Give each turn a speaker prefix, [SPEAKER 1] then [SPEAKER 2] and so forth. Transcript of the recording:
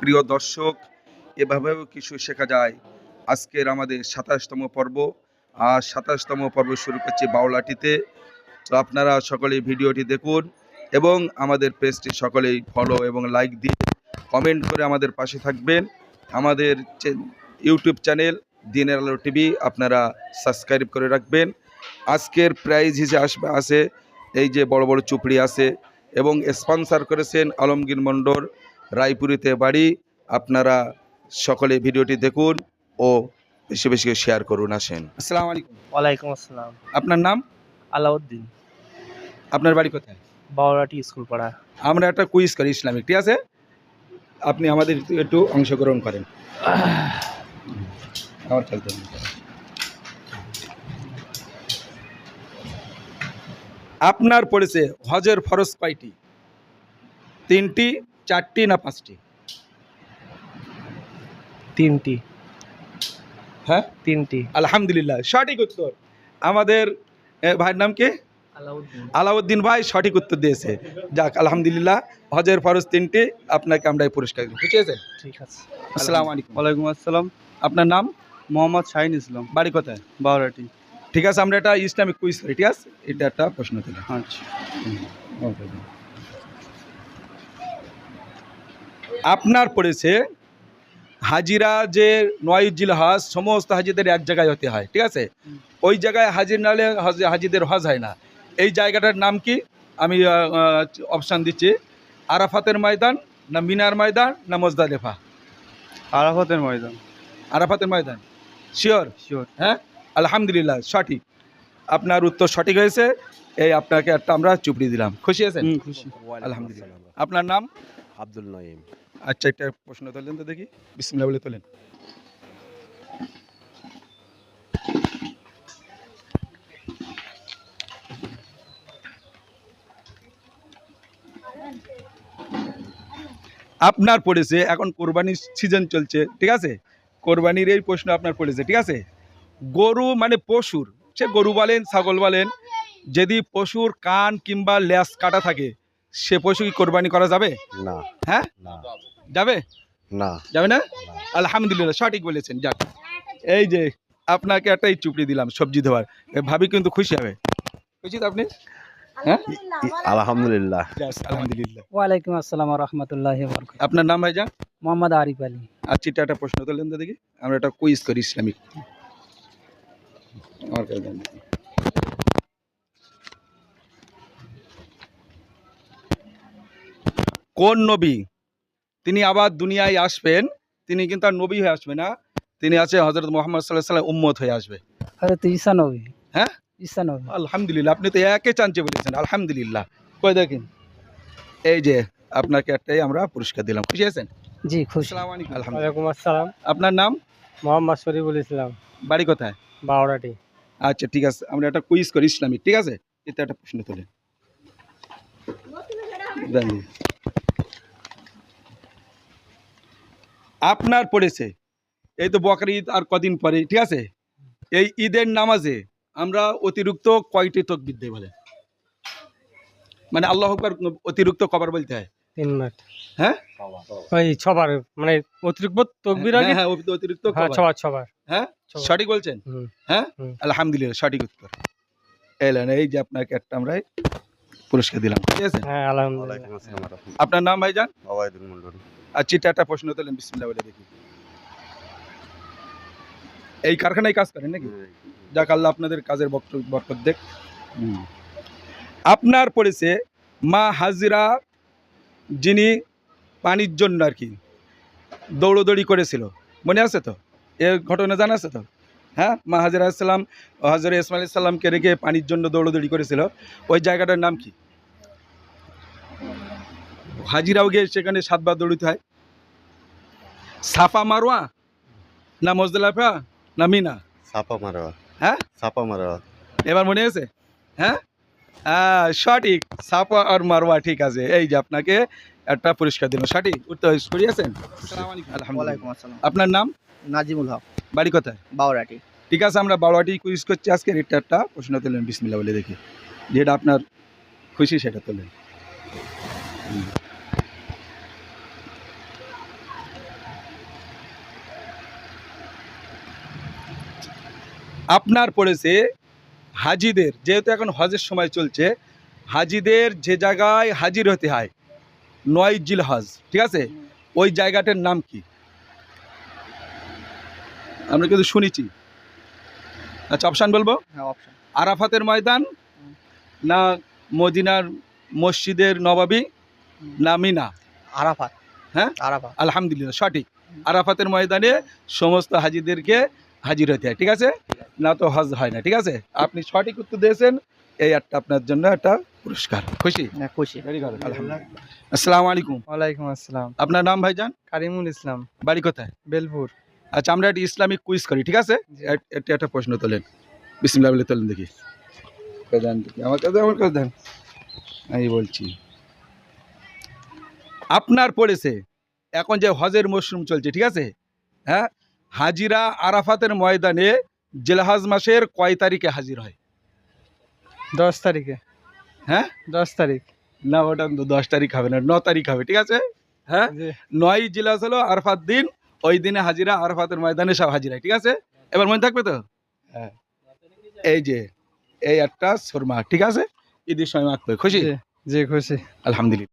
[SPEAKER 1] প্রিয় দর্শক, এভাবেও কিছু শেখা যায়। আজকের আমাদের ২৭তম পর্ব, আর ২৭তম পর্ব শুরু করছি বাউলাটিতে। তো আপনারা সকলেই ভিডিওটি দেখুন এবং আমাদের পেজটি সকলেই ফলো এবং লাইক দিয়ে কমেন্ট করে আমাদের পাশে থাকবেন। আমাদের ইউটিউব চ্যানেল দিনের আলো টিভি আপনারা সাবস্ক্রাইব করে রাখবেন। আজকের প্রাইজ হিসেবে আছে এই যে বড় বড় চুপড়ি আছে, এবং স্পন্সর করেছেন আলমগীর মণ্ডল, রায়পুরিতে বাড়ি। আপনারা সকলে ভিডিওটি দেখুন ও বেশি বেশি শেয়ার করুন। আসেন। আসসালামু আলাইকুম।
[SPEAKER 2] ওয়ালাইকুম আসসালাম।
[SPEAKER 1] আপনার নাম?
[SPEAKER 2] আলাউদ্দিন।
[SPEAKER 1] আপনার বাড়ি কোথায়?
[SPEAKER 2] বাউরাটি স্কুল পাড়া।
[SPEAKER 1] আমরা একটা কুইজ করি ইসলামিক, ঠিক আছে? আপনি আমাদের একটু অংশগ্রহণ করেন। আমার চলতে আপনার পড়েছে হজের ফরজ কয়টি? 3টি, 4টি না 5টি?
[SPEAKER 2] 3টি।
[SPEAKER 1] হ্যাঁ,
[SPEAKER 2] 3টি।
[SPEAKER 1] আলহামদুলিল্লাহ, সঠিক উত্তর। আমাদের ভাইয়ের নাম কি? আলাউদ্দিন ভাই সঠিক উত্তর দিয়েছে। যাক, আলহামদুলিল্লাহ, হজের ফরজ 3টি। আপনাকে আমরা এই পুরস্কার দিই, ঠিক আছে?
[SPEAKER 2] ঠিক আছে।
[SPEAKER 1] আসসালামু আলাইকুম।
[SPEAKER 2] ওয়ালাইকুম আসসালাম।
[SPEAKER 1] আপনার নাম?
[SPEAKER 2] মোহাম্মদ শাহিন ইসলাম।
[SPEAKER 1] বাড়ি কোথায়?
[SPEAKER 2] বাউরাটি।
[SPEAKER 1] ঠিক আছে, আমরা একটা ইসলামিক কুইজ করি, ঠিক আছে? এটা একটা প্রশ্ন দিলাম।
[SPEAKER 2] আচ্ছা।
[SPEAKER 1] আপনার পড়েছে হাজিরা যে 9 জিলহজ সমস্ত হাজিদের এক জায়গায় হতে হয়, ঠিক আছে? ওই জায়গায় হাজির নালে হাজিদের হজ হয় না। এই জায়গাটার নাম কি? আমি অপশান দিচ্ছি। আরাফাতের ময়দান, না মিনার ময়দান, না মুজদালিফা?
[SPEAKER 2] আরাফাতের ময়দান।
[SPEAKER 1] আরাফাতের ময়দান। শিওর?
[SPEAKER 2] শিওর।
[SPEAKER 1] হ্যাঁ, আলহামদুলিল্লাহ, সঠিক। আপনার উত্তর সঠিক হয়েছে। এই আপনাকে একটা আমরা চুপড়ি দিলাম। খুশি আছেন?
[SPEAKER 2] খুশি।
[SPEAKER 1] আলহামদুলিল্লাহ। আপনার নাম?
[SPEAKER 3] আব্দুল নঈম।
[SPEAKER 1] আচ্ছা, একটা প্রশ্ন তোলেন তো দেখি, বিসমিল্লাহ বলে তোলেন। আপনার পড়েছে, এখন কোরবানির সিজন চলছে, ঠিক আছে? কোরবানির এই প্রশ্ন আপনার পড়েছে, ঠিক আছে? গরু মানে পশুর, সে গরু বলেন ছাগল বলেন, যদি পশুর কান কিংবা লেজ কাটা থাকে, সে পশু কি কোরবানি করা যাবে?
[SPEAKER 3] না।
[SPEAKER 1] হ্যাঁ,
[SPEAKER 3] না।
[SPEAKER 1] যাবে?
[SPEAKER 3] না।
[SPEAKER 1] যাবে না? আলহামদুলিল্লাহ, সঠিক বলেছেন। যাক, এই যে আপনাকে একটা এই চুপড়ি দিলাম সবজি ধোয়ার, ভাবি কিন্তু খুশি হবে। খুশি তো আপনি? হ্যাঁ,
[SPEAKER 3] আলহামদুলিল্লাহ।
[SPEAKER 1] আলহামদুলিল্লাহ।
[SPEAKER 2] ওয়ালাইকুম আসসালাম ওয়া রাহমাতুল্লাহি ওয়া বারাকাতুহু।
[SPEAKER 1] আপনার নাম ভাইজান?
[SPEAKER 2] মোহাম্মদ আরিফ আলী।
[SPEAKER 1] আচ্ছা, এটা একটা প্রশ্ন তোলেন তো দেখি, আমরা একটা কুইজ করি ইসলামিক। আমার কাছে দেন। কোন নবী তিনি আবার দুনিয়ায় আসবেন, তিনি কিন্তু আর নবী হয়ে আসবে না, তিনি আছে হযরত মুহাম্মদ সাল্লাল্লাহু আলাইহি ওয়াসাল্লাম উম্মত হয়ে আসবে?
[SPEAKER 2] হযরত ঈসা নবী।
[SPEAKER 1] হ্যাঁ,
[SPEAKER 2] ঈসা নবী।
[SPEAKER 1] আলহামদুলিল্লাহ, আপনি তো একে চান্সে বলেছেন। আলহামদুলিল্লাহ। কই দেখেন, এই যে আপনাকে একটাই আমরা পুরস্কার দিলাম। খুশি আছেন?
[SPEAKER 2] জি খুশি।
[SPEAKER 1] আসসালামু আলাইকুম। আলহামদুলিল্লাহ।
[SPEAKER 2] ওয়ালাইকুম আসসালাম।
[SPEAKER 1] আপনার নাম?
[SPEAKER 2] মোহাম্মদ শরীফুল ইসলাম।
[SPEAKER 1] বাড়ি কোথায়?
[SPEAKER 2] বাউরাটি।
[SPEAKER 1] আচ্ছা, ঠিক আছে, আমরা একটা কুইজ করি ইসলামিক, ঠিক আছে? এতে একটা প্রশ্ন তোলেন। দেন। আপনার পড়েছে এই তো বকরি ঈদ আর কদিন পরে, ঠিক আছে? এই ঈদের নামাজে আমরা অতিরিক্ত কয়টি তাকবীর দেই বলে? মানে আল্লাহু আকবার অতিরিক্ত কবার বলতে হয়?
[SPEAKER 2] 3 মিনিট।
[SPEAKER 1] হ্যাঁ,
[SPEAKER 2] ওই ছবার মানে অতিরিক্ত তকবীর আগে।
[SPEAKER 1] হ্যাঁ, অতিরিক্ত
[SPEAKER 2] হ্যাঁ,
[SPEAKER 1] কবার?
[SPEAKER 2] ছবার।
[SPEAKER 1] হ্যাঁ, সঠিক বলছেন। হ্যাঁ, আলহামদুলিল্লাহ, সঠিক উত্তর। এলেন, এই যে আপনাকে একটা আমরা পুরস্কার দিলাম, ঠিক আছে?
[SPEAKER 2] হ্যাঁ, আলহামদুলিল্লাহ।
[SPEAKER 3] ওয়ালাইকুম আসসালাম ওয়া রাহমাতুল্লাহ।
[SPEAKER 1] আপনার নাম ভাইজান?
[SPEAKER 3] ওবায়দুল মন্ডল।
[SPEAKER 1] আচ্ছা, এটা একটা প্রশ্ন তোলেন, বিসমিল্লাহ বলে দেখি। এই কারখানায় কাজ করেন নাকি? যাক, আল্লাহ আপনাদের কাজের বরকত দেখ। আপনার পড়েছে মা হাজরা, যিনি পানির জন্য আর কি দৌড়দৌড়ি করেছিল, মনে আছে তো? এর ঘটনা জানা আছে তো? হ্যাঁ, মা হাজরা আসসালাম হজরত ইসমাইল সাল্লামকে রেখে পানির জন্য দৌড়দৌড়ি করেছিল, ওই জায়গাটার নাম কি? হাজিরাও গিয়ে সেখানে 7 বার দৌড়িতে হয়। সাফা মারওয়া, না মুজদালিফা, না মিনা?
[SPEAKER 3] সাপা মারোয়া।
[SPEAKER 1] হ্যাঁ,
[SPEAKER 3] সাপা মারোয়া।
[SPEAKER 1] এবার মনে আছে? হ্যাঁ, সঠিক, সাফা আর মারওয়া, ঠিক আছে। এই যে আপনাকে একটা পুরস্কার দিল, সঠিক উত্তর করিয়েছেন।
[SPEAKER 2] ওয়ালাইকুম আসসালাম।
[SPEAKER 1] আপনার নাম?
[SPEAKER 2] নাজিমুল হক।
[SPEAKER 1] বাড়ি কোথায়?
[SPEAKER 2] বাউরাটি।
[SPEAKER 1] ঠিক আছে, আমরা বারোয়াটি কুইজ করছি আজকে। এটা একটা প্রশ্ন তোলেন, বিসমিল্লাহ বলে দেখি, যেটা আপনার খুশি সেটা তোলেন। আপনার পড়েছে হাজিদের, যেহেতু এখন হজের সময় চলছে, হাজিদের যে জায়গায় হাজির হতে হয় 9 জিলহজ, ঠিক আছে, ওই জায়গাটার নাম কি? আমরা কিন্তু শুনেছি। আচ্ছা, অপশান বলবো?
[SPEAKER 4] হ্যাঁ, অপশন।
[SPEAKER 1] আরাফাতের ময়দান, না মদিনার মসজিদের নবাবী, না মিনা?
[SPEAKER 4] আরাফাত।
[SPEAKER 1] হ্যাঁ?
[SPEAKER 4] আরাফাত।
[SPEAKER 1] আলহামদুলিল্লাহ, সঠিক। আরাফাতের ময়দানে সমস্ত হাজিদেরকে হাজির হতে হয়, ঠিক আছে, না তো হজ হয় না, ঠিক আছে। আপনি সঠিক উত্তর দিয়েছেন, এই একটা আপনার জন্য একটা পুরস্কার। খুশি?
[SPEAKER 4] হ্যাঁ, খুশি।
[SPEAKER 1] ভেরি গুড, আলহামদুলিল্লাহ। আসসালামু আলাইকুম।
[SPEAKER 4] ওয়ালাইকুম আসসালাম।
[SPEAKER 1] আপনার নাম ভাইজান?
[SPEAKER 4] কারিমুল ইসলাম,
[SPEAKER 1] বাড়ি কোথায়?
[SPEAKER 4] বেলপুর।
[SPEAKER 1] আচ্ছা, আমরা একটা ইসলামিক কুইজ করি, ঠিক আছে।
[SPEAKER 4] জি।
[SPEAKER 1] এটা একটা প্রশ্ন তোলেন, বিসমিল্লাহ বলে তোলেন দেখি। দেন দেখি, আমার কাছে দেন, আমি বলছি। আপনার পড়েছে এখন যে হজের মরশুম চলছে, ঠিক আছে, হ্যাঁ, হাজিরা আরাফাতের ময়দানে জিলহজ মাসের কয় তারিখে হাজির হয়?
[SPEAKER 4] 10 তারিখে।
[SPEAKER 1] হ্যাঁ?
[SPEAKER 4] 10 তারিখ।
[SPEAKER 1] না, ওটা 10 তারিখ হবে না, 9 তারিখ হবে, ঠিক আছে। হ্যাঁ,
[SPEAKER 4] জি।
[SPEAKER 1] 9 জিলহজ হলো আরাফাত দিন, ওই দিনে হাজিরা আরাফাতের ময়দানে সব হাজির হয়, ঠিক আছে। এবার মনে থাকবে তো? হ্যাঁ, এই যে এই একটা সুরমা, ঠিক আছে, ঈদের সময় মাখতে হয়। খুশি?
[SPEAKER 4] জি, জি, খুশি।
[SPEAKER 1] আলহামদুলিল্লাহ।